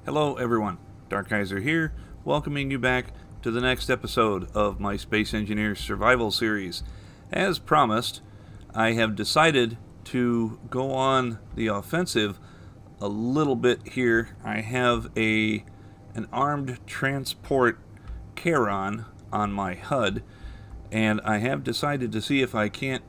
Hello everyone, Dark Kaiser here, welcoming you back to the next episode of my Space Engineers Survival Series. As promised, I have decided to go on the offensive a little bit here. I have an armed transport Charon on my HUD, and I have decided to see if I can't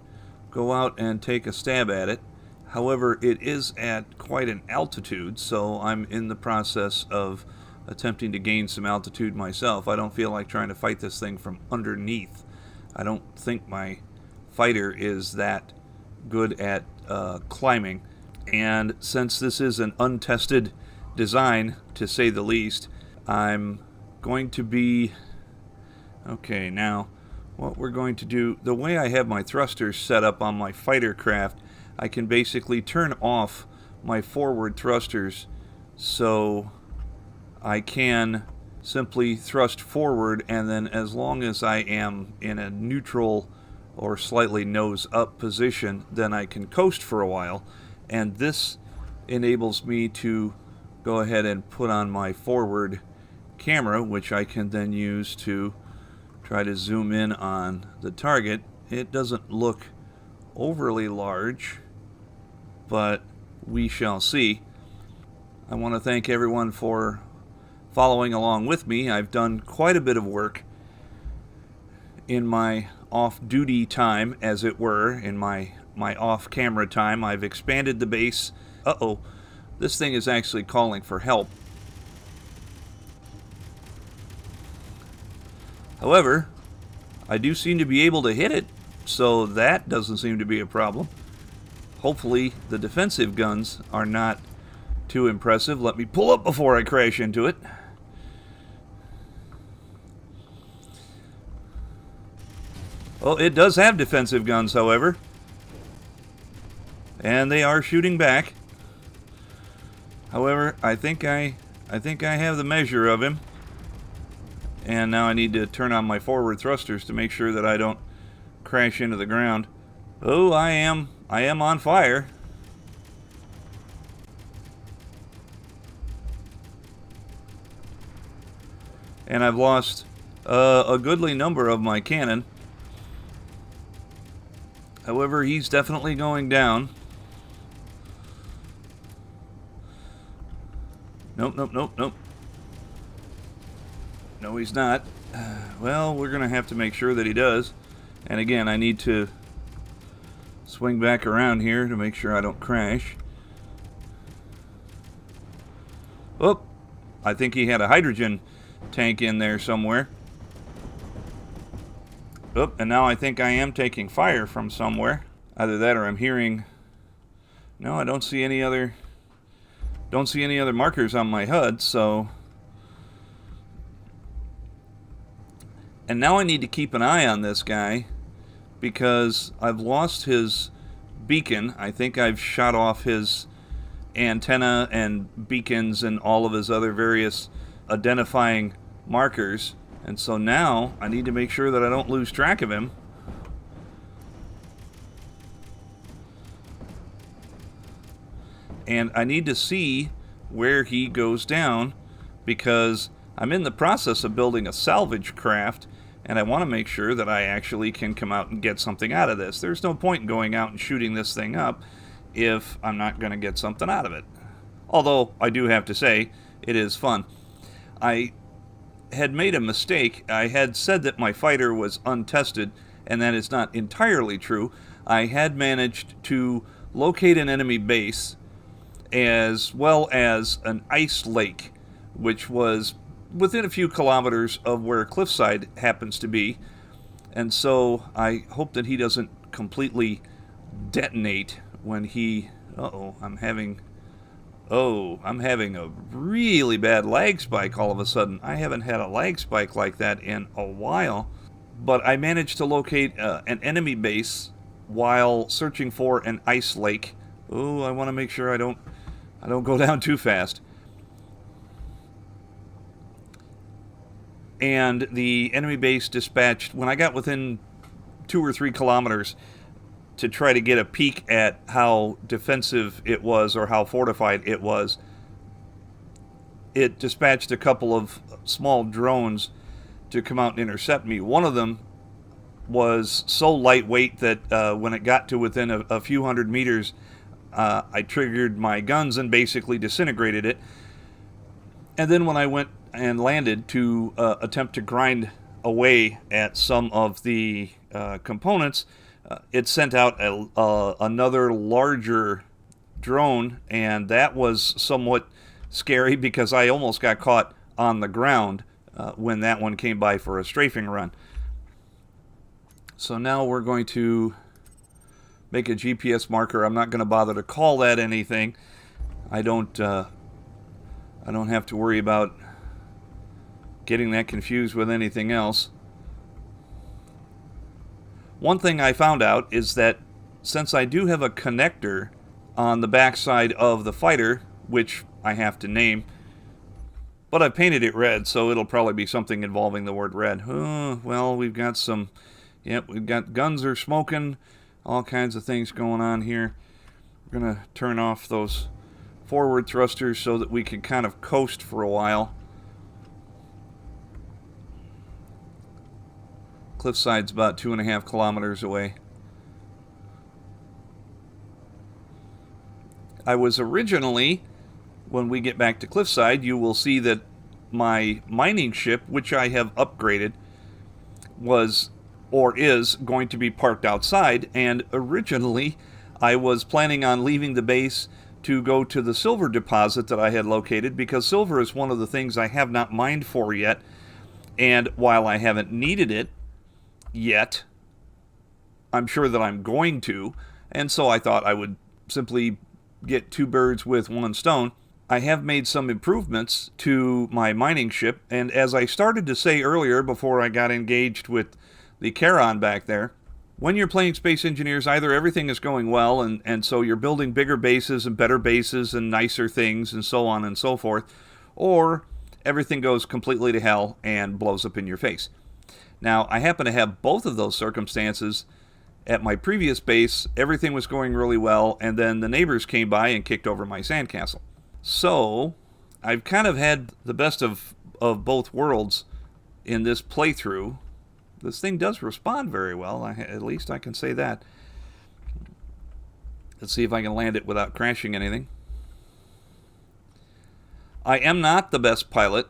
go out and take a stab at it. However, it is at quite an altitude, so I'm in the process of attempting to gain some altitude myself. I don't feel like trying to fight this thing from underneath. I don't think my fighter is that good at climbing. And since this is an untested design, to say the least, I'm going to be... Okay, now, what we're going to do... The way I have my thrusters set up on my fighter craft, I can basically turn off my forward thrusters so I can simply thrust forward, and then as long as I am in a neutral or slightly nose up position, then I can coast for a while. And this enables me to go ahead and put on my forward camera, which I can then use to try to zoom in on the target. It doesn't look overly large, but we shall see. I want to thank everyone for following along with me. I've done quite a bit of work in my off-duty time, as it were, in my off-camera time. I've expanded the base. Uh-oh, this thing is actually calling for help. However, I do seem to be able to hit it, so that doesn't seem to be a problem. Hopefully the defensive guns are not too impressive. Let me pull up before I crash into it. Oh, it does have defensive guns, however. And they are shooting back. However, I think I have the measure of him. And now I need to turn on my forward thrusters to make sure that I don't crash into the ground. Oh, I am on fire. And I've lost a goodly number of my cannon. However, he's definitely going down. Nope. No, he's not. Well, we're going to have to make sure that he does. And again, I need to swing back around here to make sure I don't crash. Oh, I think he had a hydrogen tank in there somewhere. Oh, and now I think I am taking fire from somewhere. Either that or I'm hearing... No, I don't see any other markers on my HUD, so... And now I need to keep an eye on this guy, because I've lost his beacon. I think I've shot off his antenna and beacons and all of his other various identifying markers. And so now I need to make sure that I don't lose track of him. And I need to see where he goes down, because I'm in the process of building a salvage craft, and I want to make sure that I actually can come out and get something out of this. There's no point in going out and shooting this thing up if I'm not going to get something out of it. Although, I do have to say, it is fun. I had made a mistake. I had said that my fighter was untested, and that is not entirely true. I had managed to locate an enemy base, as well as an ice lake, which was within a few kilometers of where Cliffside happens to be. And so I hope that he doesn't completely detonate when he... I'm having a really bad lag spike all of a sudden. I haven't had a lag spike like that in a while. But I managed to locate an enemy base while searching for an ice lake. Oh, I want to make sure I don't go down too fast. And the enemy base dispatched, when I got within 2 or 3 kilometers, to try to get a peek at how defensive it was or how fortified it was, it dispatched a couple of small drones to come out and intercept me. One of them was so lightweight that when it got to within a few hundred meters, I triggered my guns and basically disintegrated it. And then when I went and landed to attempt to grind away at some of the components, it sent out another larger drone, and that was somewhat scary because I almost got caught on the ground when that one came by for a strafing run. So now we're going to make a GPS marker. I'm not going to bother to call that anything. I don't have to worry about getting that confused with anything else. One thing I found out is that since I do have a connector on the backside of the fighter, which I have to name, but I painted it red, so it'll probably be something involving the word red. Well, we've got some, we've got guns are smoking, all kinds of things going on here. We're going to turn off those forward thrusters so that we can kind of coast for a while. Cliffside's about 2.5 kilometers away. I was originally, when we get back to Cliffside, you will see that my mining ship, which I have upgraded, was or is going to be parked outside, and originally I was planning on leaving the base to go to the silver deposit that I had located, because silver is one of the things I have not mined for yet, and while I haven't needed it yet, I'm sure that I'm going to, and so I thought I would simply get two birds with one stone. I have made some improvements to my mining ship, and as I started to say earlier before I got engaged with the Charon back there, when you're playing Space Engineers, either everything is going well, and so you're building bigger bases and better bases and nicer things and so on and so forth, or everything goes completely to hell and blows up in your face. Now, I happen to have both of those circumstances. At my previous base, everything was going really well, and then the neighbors came by and kicked over my sandcastle. So, I've kind of had the best of both worlds in this playthrough. This thing does respond very well, at least I can say that. Let's see if I can land it without crashing anything. I am not the best pilot.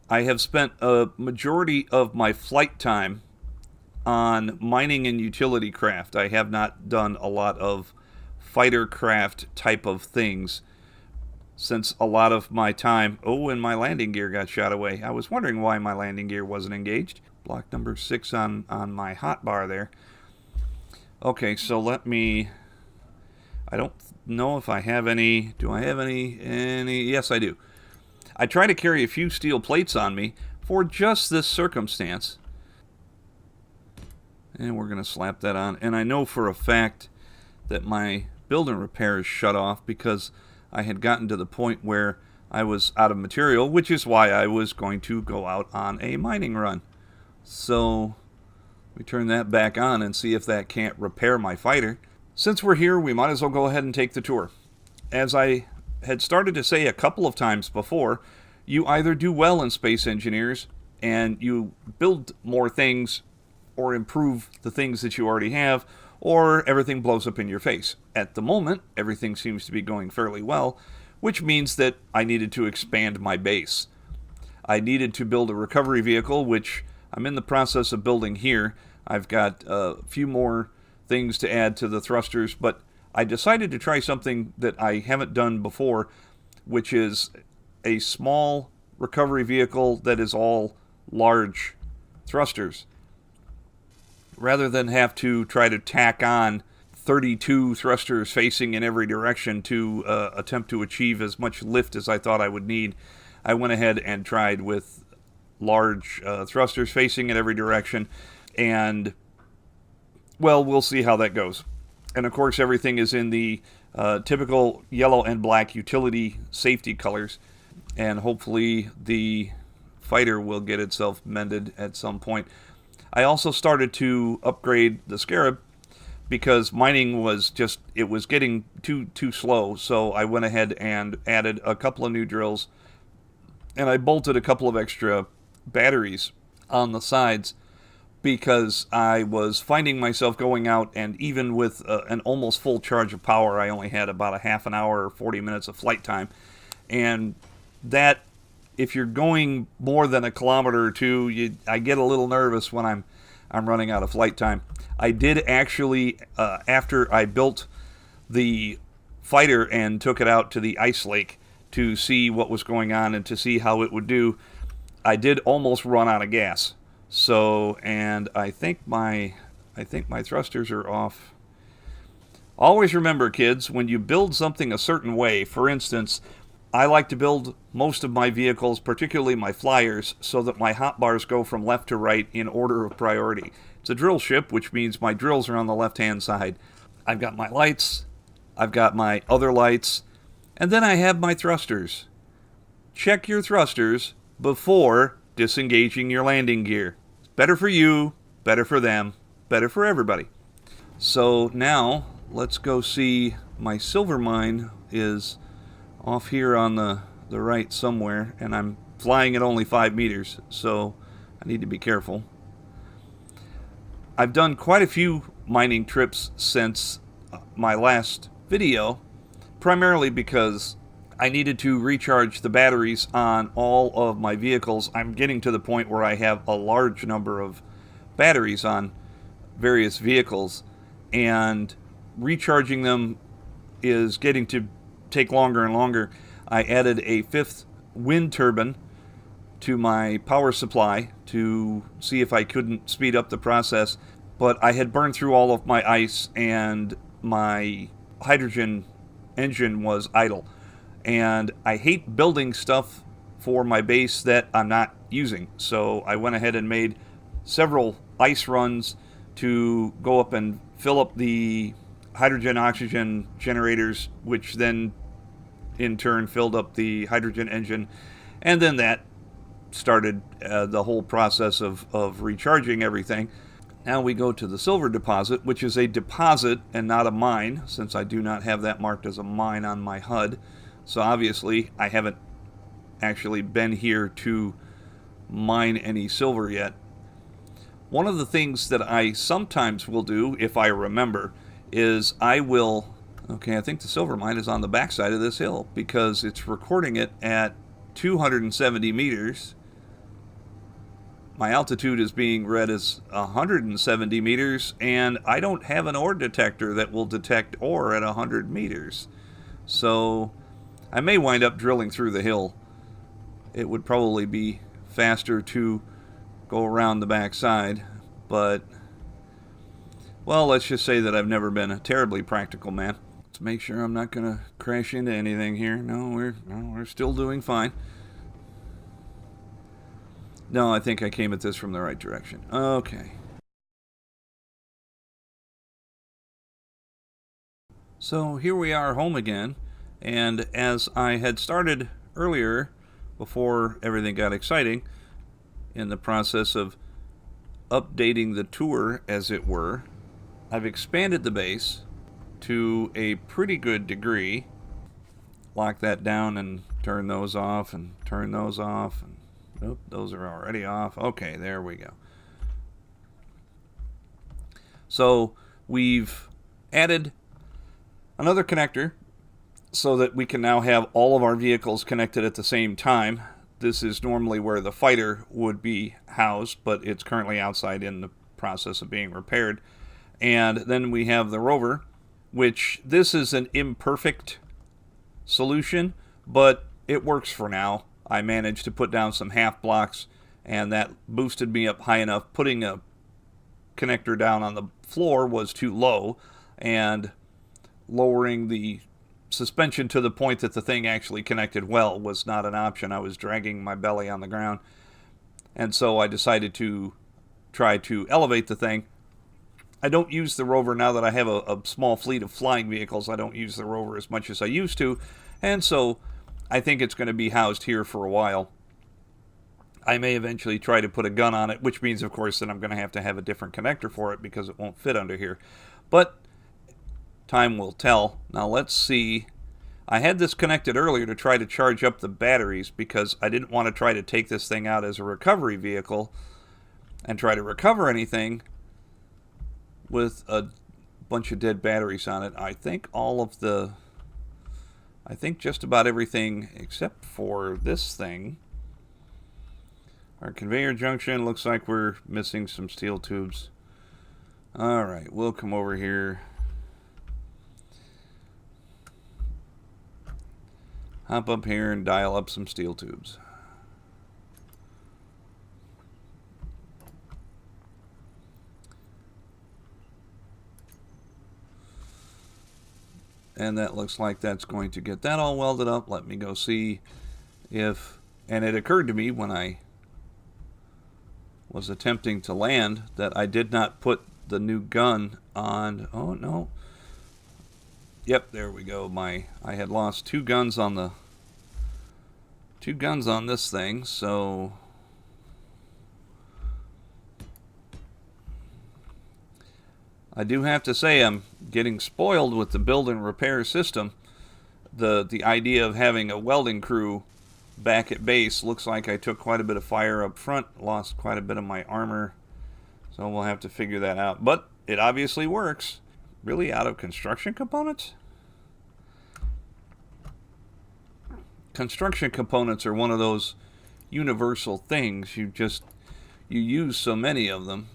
I have spent a majority of my flight time on mining and utility craft. I have not done a lot of fighter craft type of things since a lot of my time... Oh, and my landing gear got shot away. I was wondering why my landing gear wasn't engaged. Block number 6 on my hotbar there. Okay, so let me... I don't know if I have any... Do I have any? Yes, I do. I try to carry a few steel plates on me for just this circumstance. And we're going to slap that on. And I know for a fact that my build and repair is shut off because I had gotten to the point where I was out of material, which is why I was going to go out on a mining run. So we turn that back on and see if that can't repair my fighter. Since we're here, we might as well go ahead and take the tour. As I had started to say a couple of times before, you either do well in Space Engineers and you build more things or improve the things that you already have, or everything blows up in your face. At the moment, everything seems to be going fairly well, which means that I needed to expand my base. I needed to build a recovery vehicle, which I'm in the process of building here. I've got a few more things to add to the thrusters, but I decided to try something that I haven't done before, which is a small recovery vehicle that is all large thrusters. Rather than have to try to tack on 32 thrusters facing in every direction to attempt to achieve as much lift as I thought I would need, I went ahead and tried with large thrusters facing in every direction, and, well, we'll see how that goes. And of course, everything is in the typical yellow and black utility safety colors, and hopefully the fighter will get itself mended at some point. I also started to upgrade the Scarab because mining was just, it was getting too slow. So I went ahead and added a couple of new drills, and I bolted a couple of extra batteries on the sides because I was finding myself going out, and even with an almost full charge of power, I only had about a half an hour or 40 minutes of flight time. And that, if you're going more than a kilometer or two, I get a little nervous when I'm running out of flight time. I did actually, after I built the fighter and took it out to the ice lake to see what was going on and to see how it would do, I did almost run out of gas. So, and I think my thrusters are off. Always remember, kids, when you build something a certain way, for instance, I like to build most of my vehicles, particularly my flyers, so that my hotbars go from left to right in order of priority. It's a drill ship, which means my drills are on the left-hand side. I've got my lights, I've got my other lights, and then I have my thrusters. Check your thrusters before disengaging your landing gear. Better for you, better for them, better for everybody. So now, let's go see, my silver mine is off here on the right somewhere, and I'm flying at only 5 meters, so I need to be careful. I've done quite a few mining trips since my last video, primarily because I needed to recharge the batteries on all of my vehicles. I'm getting to the point where I have a large number of batteries on various vehicles, and recharging them is getting to take longer and longer. I added a 5th wind turbine to my power supply to see if I couldn't speed up the process, but I had burned through all of my ice and my hydrogen engine was idle. And I hate building stuff for my base that I'm not using. So I went ahead and made several ice runs to go up and fill up the hydrogen oxygen generators, which then in turn filled up the hydrogen engine. And then that started the whole process of recharging everything. Now we go to the silver deposit, which is a deposit and not a mine, since I do not have that marked as a mine on my HUD. So obviously I haven't actually been here to mine any silver yet. One of the things that I sometimes will do, if I remember, is I will... Okay, I think the silver mine is on the backside of this hill because it's recording it at 270 meters. My altitude is being read as 170 meters, and I don't have an ore detector that will detect ore at 100 meters. So I may wind up drilling through the hill. It would probably be faster to go around the backside, but, well, let's just say that I've never been a terribly practical man. Let's make sure I'm not going to crash into anything here. No, we're still doing fine. No, I think I came at this from the right direction. Okay. So here we are home again, and as I had started earlier, before everything got exciting, in the process of updating the tour, as it were, I've expanded the base to a pretty good degree. Lock that down and turn those off and turn those off. And, nope, those are already off. Okay, there we go. So we've added another connector so that we can now have all of our vehicles connected at the same time. This is normally where the fighter would be housed, but it's currently outside in the process of being repaired. And then we have the rover, which this is an imperfect solution, but it works for now. I managed to put down some half blocks, and that boosted me up high enough. Putting a connector down on the floor was too low, and lowering the suspension to the point that the thing actually connected well was not an option. I was dragging my belly on the ground, and so I decided to try to elevate the thing. I don't use the rover now that I have a small fleet of flying vehicles. I don't use the rover as much as I used to, and so I think it's going to be housed here for a while. I may eventually try to put a gun on it, which means, of course, that I'm going to have a different connector for it because it won't fit under here. But time will tell. Now let's see. I had this connected earlier to try to charge up the batteries because I didn't want to try to take this thing out as a recovery vehicle and try to recover anything with a bunch of dead batteries on it. I think just about everything except for this thing. Our conveyor junction looks like we're missing some steel tubes. Alright, we'll come over here. Hop up here and dial up some steel tubes. And that looks like that's going to get that all welded up. Let me go see if... And it occurred to me when I was attempting to land that I did not put the new gun on... Oh, no. Yep, there we go. I had lost two guns on this thing, so I do have to say I'm getting spoiled with the build and repair system. The idea of having a welding crew back at base looks like I took quite a bit of fire up front, lost quite a bit of my armor, so we'll have to figure that out. But it obviously works. Really, out of construction components? Construction components are one of those universal things. You use so many of them.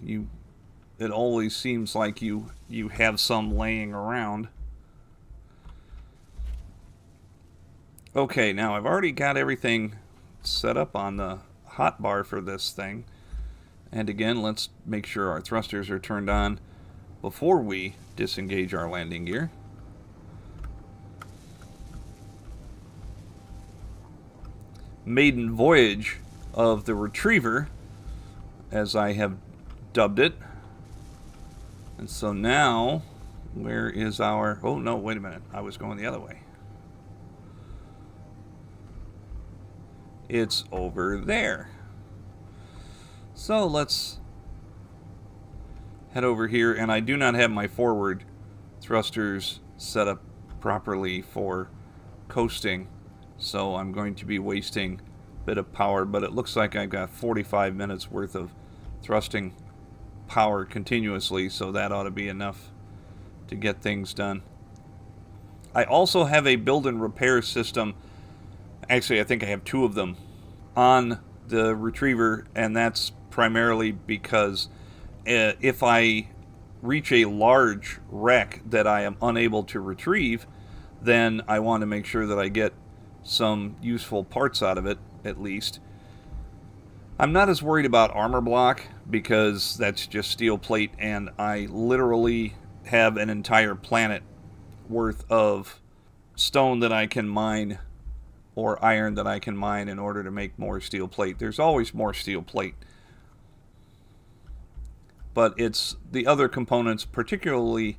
It always seems like you have some laying around. Okay, now I've already got everything set up on the hotbar for this thing. And again, let's make sure our thrusters are turned on before we disengage our landing gear. Maiden voyage of the Retriever, as I have dubbed it. And so now, where is our... Oh, no, wait a minute. I was going the other way. It's over there. So let's head over here, and I do not have my forward thrusters set up properly for coasting, so I'm going to be wasting a bit of power, but it looks like I've got 45 minutes worth of thrusting power continuously, so that ought to be enough to get things done. I also have a build and repair system. Actually, I think I have two of them on the Retriever, and that's primarily because if I reach a large wreck that I am unable to retrieve, then I want to make sure that I get some useful parts out of it, at least. I'm not as worried about armor block because that's just steel plate, and I literally have an entire planet worth of stone that I can mine, or iron that I can mine in order to make more steel plate. There's always more steel plate. But it's the other components, particularly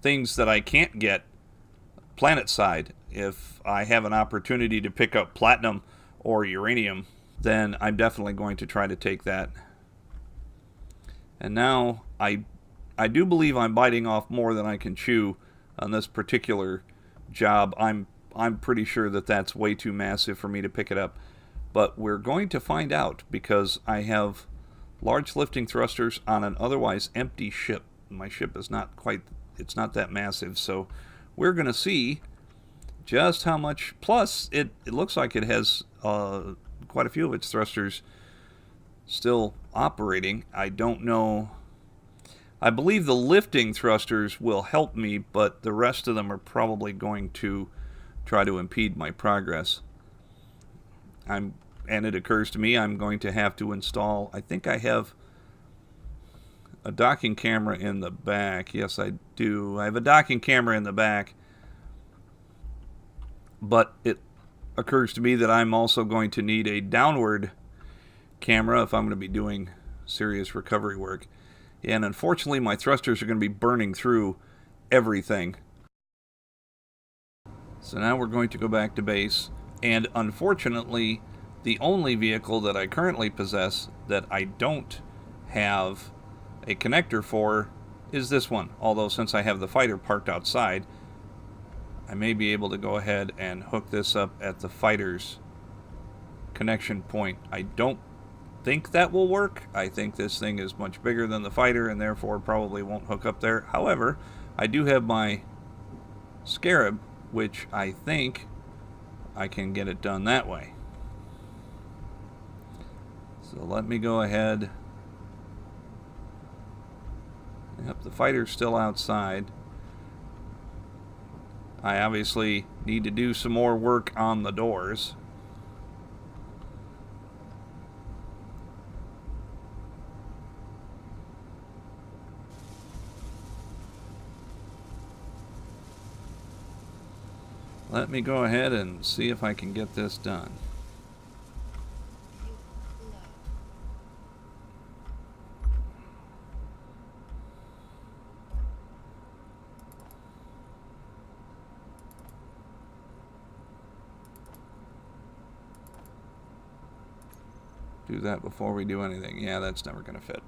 things that I can't get planet side. If I have an opportunity to pick up platinum or uranium, then I'm definitely going to try to take that. And now I do believe I'm biting off more than I can chew on this particular job. I'm pretty sure that that's way too massive for me to pick it up. But we're going to find out, because I have large lifting thrusters on an otherwise empty ship. My ship is not that massive, so we're going to see just how much. Plus, it looks like it has quite a few of its thrusters still operating. I don't know. I believe the lifting thrusters will help me, but the rest of them are probably going to try to impede my progress. And it occurs to me I'm going to have to install, I think I have a docking camera in the back. Yes, I do. I have a docking camera in the back. But it occurs to me that I'm also going to need a downward camera if I'm going to be doing serious recovery work. And unfortunately, my thrusters are going to be burning through everything. So now we're going to go back to base. And unfortunately, the only vehicle that I currently possess that I don't have a connector for is this one. Although since I have the fighter parked outside, I may be able to go ahead and hook this up at the fighter's connection point. I don't think that will work. I think this thing is much bigger than the fighter and therefore probably won't hook up there. However, I do have my Scarab, which I think I can get it done that way. So let me go ahead. Yep, the fighter's still outside. I obviously need to do some more work on the doors. Let me go ahead and see if I can get this done. Do that before we do anything. Yeah, that's never going to fit.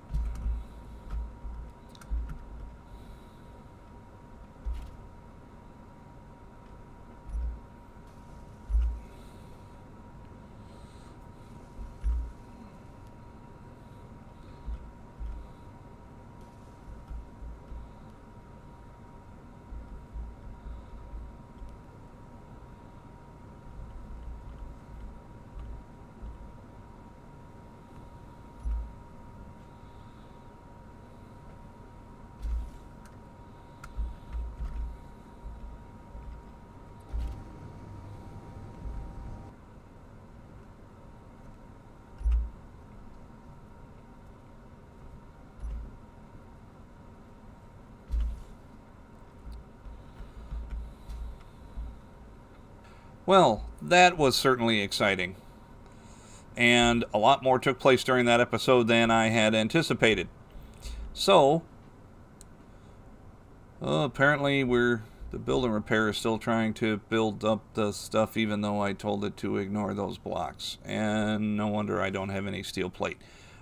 Well, that was certainly exciting. And a lot more took place during that episode than I had anticipated. So, apparently the building repair is still trying to build up the stuff even though I told it to ignore those blocks. And no wonder I don't have any steel plate.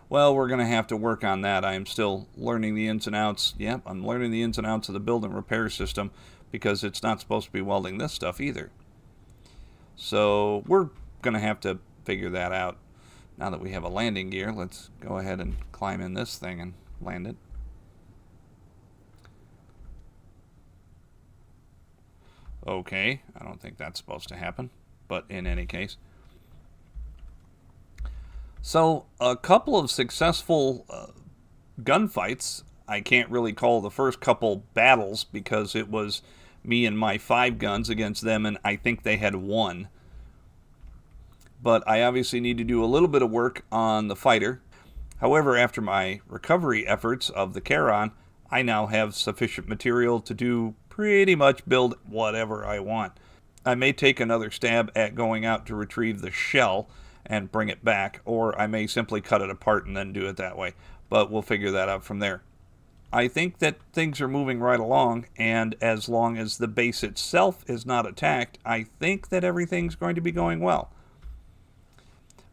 Well, we're going to have to work on that. I am still learning the ins and outs. Yep, I'm learning the ins and outs of the building repair system because it's not supposed to be welding this stuff either. So we're going to have to figure that out. Now that we have a landing gear, let's go ahead and climb in this thing and land it. Okay, I don't think that's supposed to happen, but in any case. So, a couple of successful gunfights. I can't really call the first couple battles because it was me and my 5 guns against them, and I think they had 1. But I obviously need to do a little bit of work on the fighter. However, after my recovery efforts of the Charon, I now have sufficient material to do pretty much build whatever I want. I may take another stab at going out to retrieve the shell and bring it back, or I may simply cut it apart and then do it that way. But we'll figure that out from there. I think that things are moving right along, and as long as the base itself is not attacked, I think that everything's going to be going well.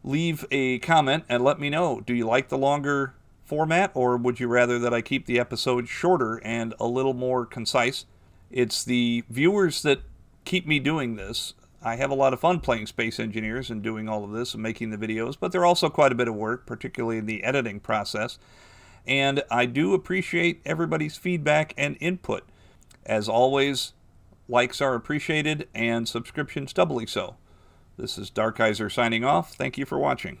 Leave a comment and let me know. Do you like the longer format, or would you rather that I keep the episode shorter and a little more concise? It's the viewers that keep me doing this. I have a lot of fun playing Space Engineers and doing all of this and making the videos, but they're also quite a bit of work, particularly in the editing process. And I do appreciate everybody's feedback and input. As always, likes are appreciated and subscriptions doubly so. This is Darkizer signing off. Thank you for watching.